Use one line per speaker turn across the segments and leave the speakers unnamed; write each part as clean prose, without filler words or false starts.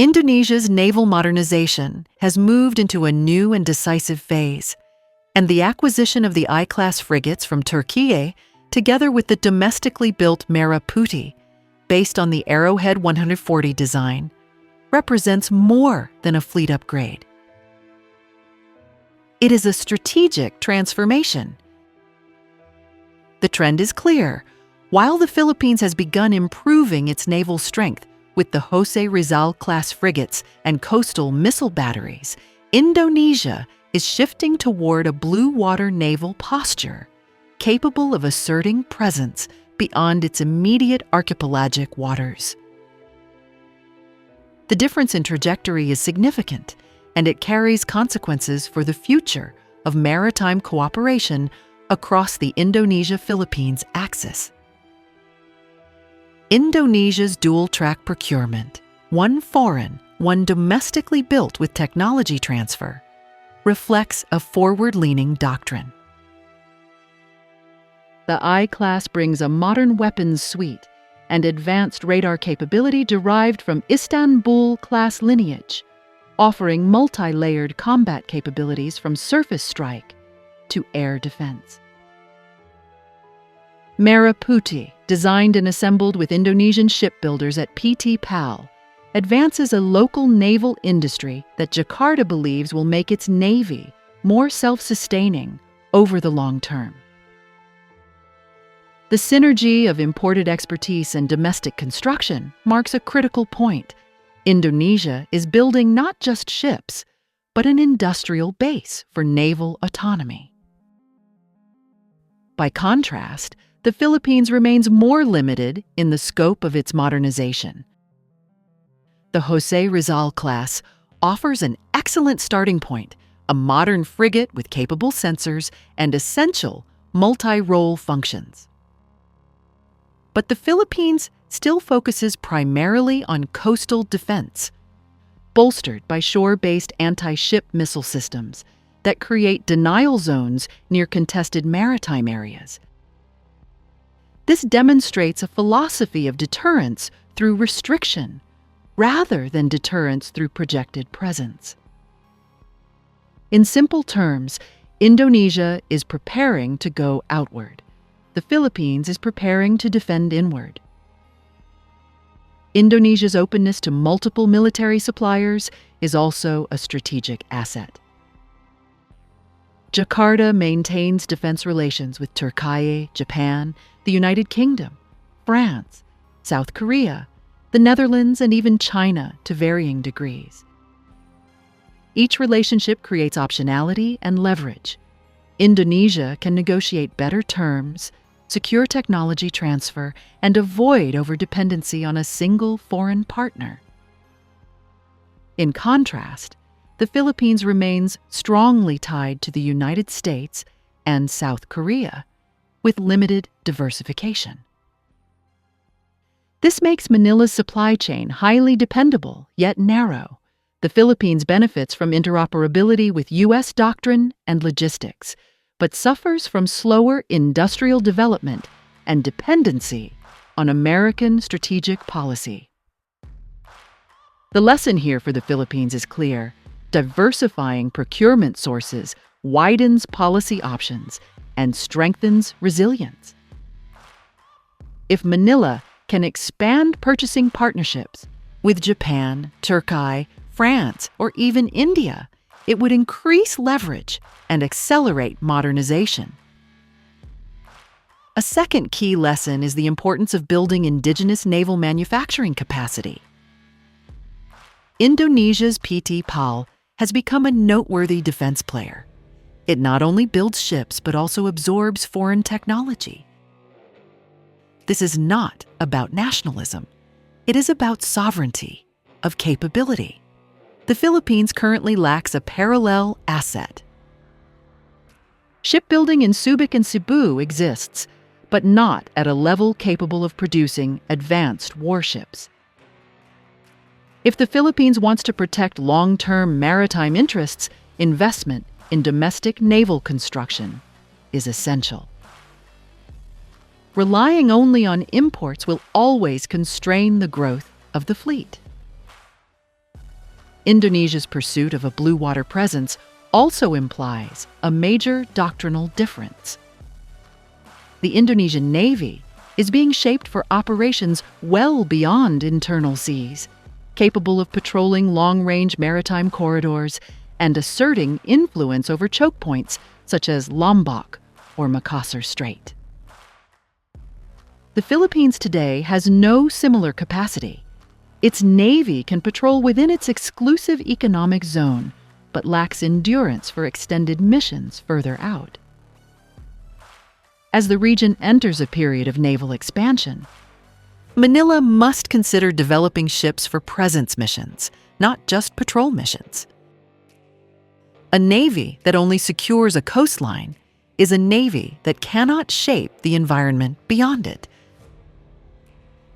Indonesia's naval modernization has moved into a new and decisive phase, and the acquisition of the I-class frigates from Turkey, together with the domestically built Merah Putih, based on the Arrowhead 140 design, represents more than a fleet upgrade. It is a strategic transformation. The trend is clear. While the Philippines has begun improving its naval strength with the Jose Rizal-class frigates and coastal missile batteries, Indonesia is shifting toward a blue water naval posture, capable of asserting presence beyond its immediate archipelagic waters. The difference in trajectory is significant, and it carries consequences for the future of maritime cooperation across the Indonesia-Philippines axis. Indonesia's dual-track procurement, one foreign, one domestically built with technology transfer, reflects a forward-leaning doctrine. The I-class brings a modern weapons suite and advanced radar capability derived from Istanbul-class lineage, offering multi-layered combat capabilities from surface strike to air defense. Merah Putih, designed and assembled with Indonesian shipbuilders at PT PAL, advances a local naval industry that Jakarta believes will make its navy more self-sustaining over the long term. The synergy of imported expertise and domestic construction marks a critical point. Indonesia is building not just ships, but an industrial base for naval autonomy. By contrast, the Philippines remains more limited in the scope of its modernization. The Jose Rizal class offers an excellent starting point, a modern frigate with capable sensors and essential multi-role functions. But the Philippines still focuses primarily on coastal defense, bolstered by shore-based anti-ship missile systems that create denial zones near contested maritime areas. This demonstrates a philosophy of deterrence through restriction, rather than deterrence through projected presence. In simple terms, Indonesia is preparing to go outward. The Philippines is preparing to defend inward. Indonesia's openness to multiple military suppliers is also a strategic asset. Jakarta maintains defense relations with Turkey, Japan, the United Kingdom, France, South Korea, the Netherlands, and even China to varying degrees. Each relationship creates optionality and leverage. Indonesia can negotiate better terms, secure technology transfer, and avoid overdependency on a single foreign partner. In contrast, the Philippines remains strongly tied to the United States and South Korea, with limited diversification. This makes Manila's supply chain highly dependable, yet narrow. The Philippines benefits from interoperability with U.S. doctrine and logistics, but suffers from slower industrial development and dependency on American strategic policy. The lesson here for the Philippines is clear. Diversifying procurement sources widens policy options and strengthens resilience. If Manila can expand purchasing partnerships with Japan, Turkey, France, or even India, it would increase leverage and accelerate modernization. A second key lesson is the importance of building indigenous naval manufacturing capacity. Indonesia's PT PAL has become a noteworthy defense player. It not only builds ships but also absorbs foreign technology. This is not about nationalism. It is about sovereignty, of capability. The Philippines currently lacks a parallel asset. Shipbuilding in Subic and Cebu exists, but not at a level capable of producing advanced warships. If the Philippines wants to protect long-term maritime interests, investment in domestic naval construction is essential. Relying only on imports will always constrain the growth of the fleet. Indonesia's pursuit of a blue water presence also implies a major doctrinal difference. The Indonesian Navy is being shaped for operations well beyond internal seas, capable of patrolling long-range maritime corridors and asserting influence over choke points such as Lombok or Makassar Strait. The Philippines today has no similar capacity. Its navy can patrol within its exclusive economic zone, but lacks endurance for extended missions further out. As the region enters a period of naval expansion, Manila must consider developing ships for presence missions, not just patrol missions. A navy that only secures a coastline is a navy that cannot shape the environment beyond it.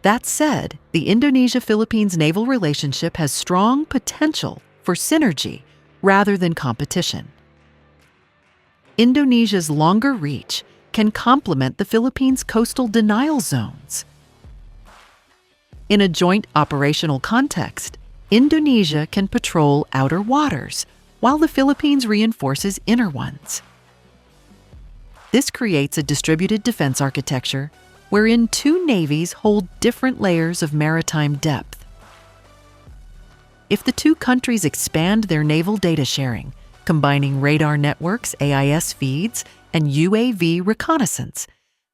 That said, the Indonesia-Philippines naval relationship has strong potential for synergy rather than competition. Indonesia's longer reach can complement the Philippines' coastal denial zones. In a joint operational context, Indonesia can patrol outer waters, while the Philippines reinforces inner ones. This creates a distributed defense architecture wherein two navies hold different layers of maritime depth. If the two countries expand their naval data sharing, combining radar networks, AIS feeds, and UAV reconnaissance,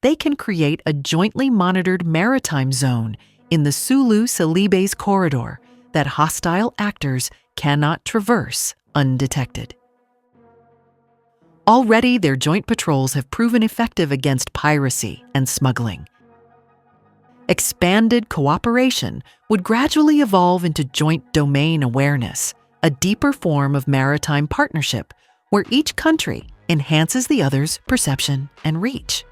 they can create a jointly monitored maritime zone in the Sulu-Celebes corridor that hostile actors cannot traverse undetected. Already, their joint patrols have proven effective against piracy and smuggling. Expanded cooperation would gradually evolve into joint domain awareness, a deeper form of maritime partnership where each country enhances the other's perception and reach.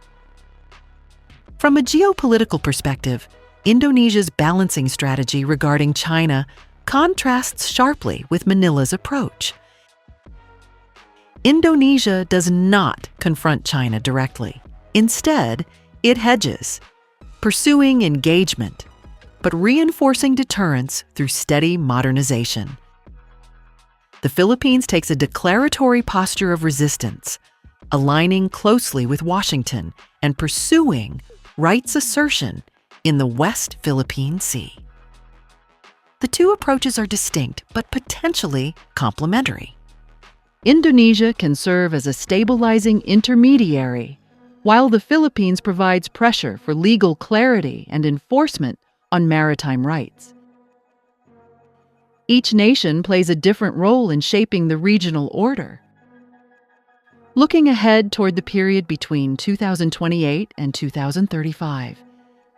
From a geopolitical perspective, Indonesia's balancing strategy regarding China contrasts sharply with Manila's approach. Indonesia does not confront China directly. Instead, it hedges, pursuing engagement, but reinforcing deterrence through steady modernization. The Philippines takes a declaratory posture of resistance, aligning closely with Washington and pursuing rights assertion in the West Philippine Sea. The two approaches are distinct but potentially complementary. Indonesia can serve as a stabilizing intermediary, while the Philippines provides pressure for legal clarity and enforcement on maritime rights. Each nation plays a different role in shaping the regional order. Looking ahead toward the period between 2028 and 2035,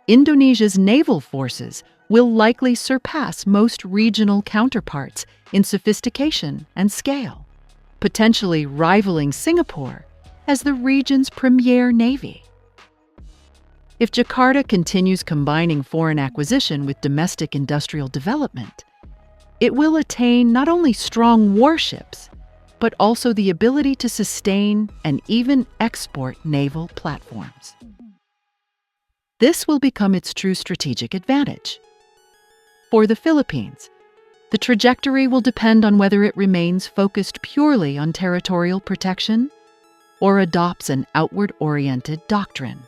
Indonesia's naval forces will likely surpass most regional counterparts in sophistication and scale, potentially rivaling Singapore as the region's premier navy. If Jakarta continues combining foreign acquisition with domestic industrial development, it will attain not only strong warships, but also the ability to sustain and even export naval platforms. This will become its true strategic advantage. For the Philippines, the trajectory will depend on whether it remains focused purely on territorial protection or adopts an outward-oriented doctrine.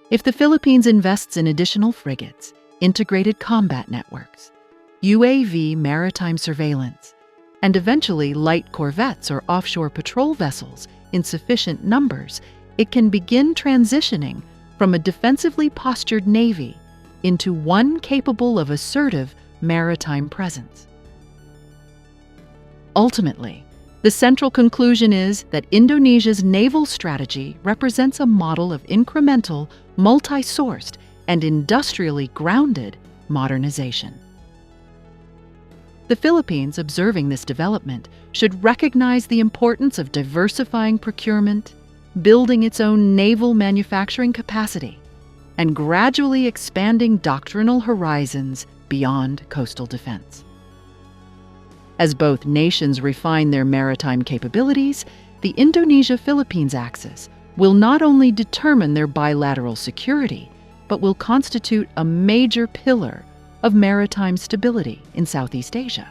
If the Philippines invests in additional frigates, integrated combat networks, UAV maritime surveillance, and eventually light corvettes or offshore patrol vessels in sufficient numbers, it can begin transitioning from a defensively postured navy into one capable of assertive maritime presence. Ultimately, the central conclusion is that Indonesia's naval strategy represents a model of incremental, multi-sourced, and industrially grounded modernization. The Philippines, observing this development, should recognize the importance of diversifying procurement, building its own naval manufacturing capacity, and gradually expanding doctrinal horizons beyond coastal defense. As both nations refine their maritime capabilities, the Indonesia-Philippines axis will not only determine their bilateral security, but will constitute a major pillar of maritime stability in Southeast Asia.